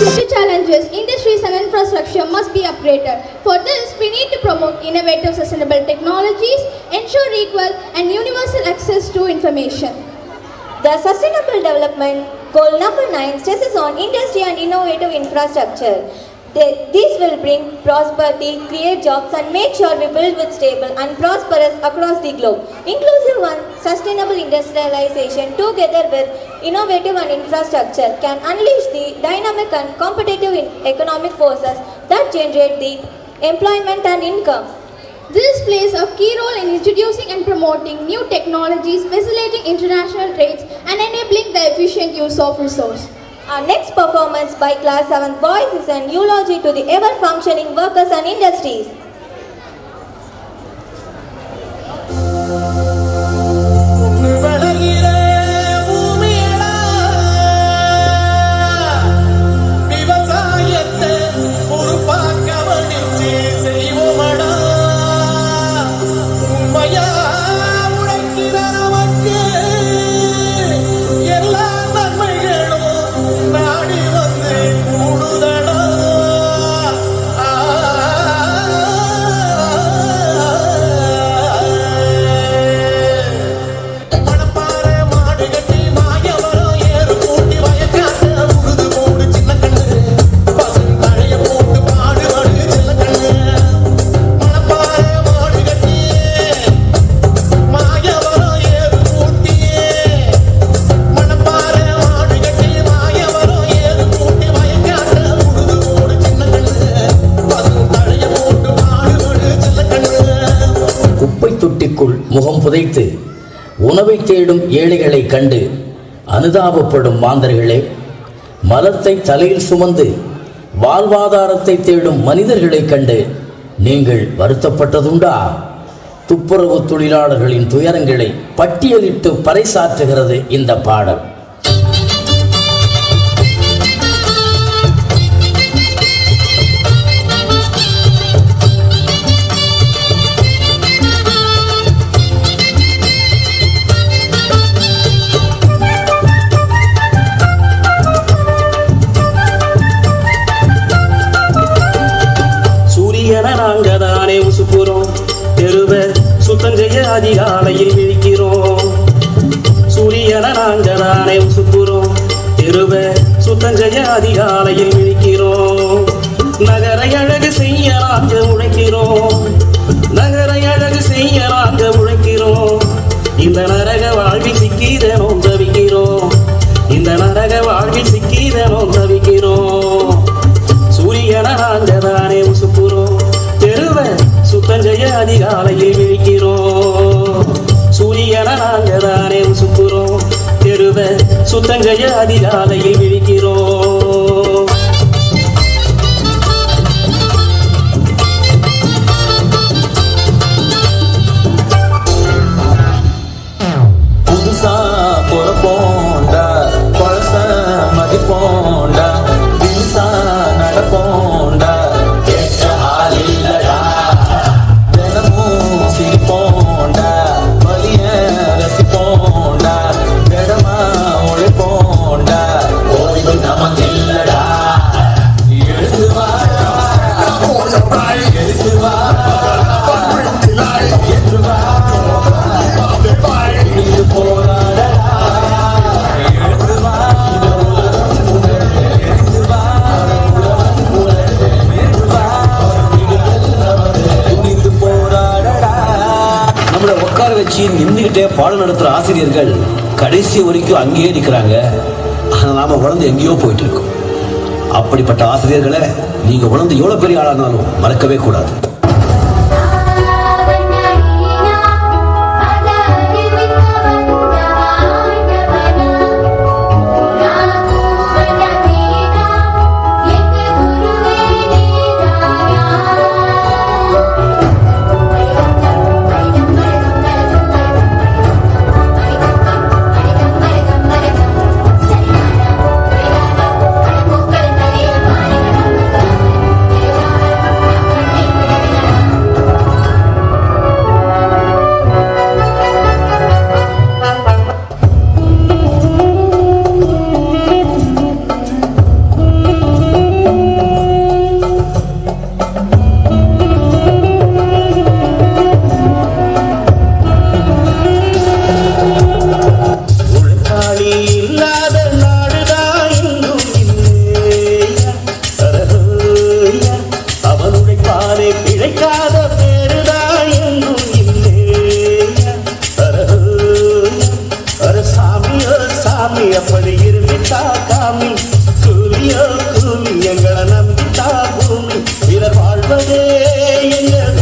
future challenges, industries and infrastructure must be upgraded. For this, we need to promote innovative, sustainable technologies, ensure equal and universal access to information. The Sustainable Development Goal number 9 stresses on industry and innovative infrastructure. These will bring prosperity, create jobs and make sure we build with stable and prosperous across the globe. Inclusive and sustainable industrialization together with innovative and infrastructure can unleash the dynamic and competitive economic forces that generate the employment and income. This plays a key role in introducing and promoting new technologies, facilitating international trades and enabling the efficient use of resources. Our next performance by Class 7 boys is an eulogy to the ever-functioning workers and industries. முகம் புதைத்து உணவை தேடும் ஏழைகளை கண்டு அனுதாபப்படும் மாந்தர்களே, மலத்தை தலையில் சுமந்து வாழ்வாதாரத்தை தேடும் மனிதர்களை கண்டு நீங்கள் வருத்தப்பட்டதுண்டா? துப்புரவு தொழிலாளர்களின் துயரங்களை பட்டியலிட்டு பறைசாற்றுகிறது இந்த பாடல். நாங்கதானே உசுப்புறோம், தெருவை சுத்தம் செய்ய அதிகாலையில் விழிக்கிறோம். சூரியனை நாங்கதானே உசுப்புறோம், தெருவை சுத்தம் செய்ய அதிகாலையில் விழிக்கிறோம். நகரை அழகு செய்ய நாங்க உழைக்கிறோம், நகரை அழகு செய்ய நாங்க உழைக்கிறோம். இந்த நரக வாழ்வில் சிக்கிதனோம் தவிக்கிறோம், இந்த நரக வாழ்வில் சிக்கிதனோம் தவிக்கிறோம். சூரியனை நாங்கதானே உசுப்புறோம், தெருவை சுத்தம் செய்ய அதிகாலையில் விழிக்கிறோம். சூரியனை நாங்கதானே உசுப்புறோம், தெருவை சுத்தம் செய்ய அதிகாலையில் விழிக்கிறோம். புதுசா பொறப்போண்டா, பழச மதிப்போண்டா, புதுசா நடப்போண்டா, சிரிப்போண்டா, வலிய ரசிப்போண்டா, திடமா உழைப்போண்டா, ஓய்வு நமக்கு இல்லடா. எழுந்து வாடா, எழுந்து வாடா, எழுந்து வாடா, எழுந்து போராடா, எழுந்து வாடா, எழுந்து வாடா. நம்மளை உட்கார வச்சு நின்றுகிட்டே பாடம் நடத்துகிற ஆசிரியர்கள் கடைசி வரைக்கும் அங்கேயே நிற்கிறாங்க. ஆனால் நாம் வளர்ந்து எங்கேயோ போயிட்டு இருக்கோம். அப்படிப்பட்ட ஆசிரியர்களை நீங்கள் வளர்ந்து எவ்வளோ பெரிய ஆளானாலும் மறக்கவே கூடாது. எங்க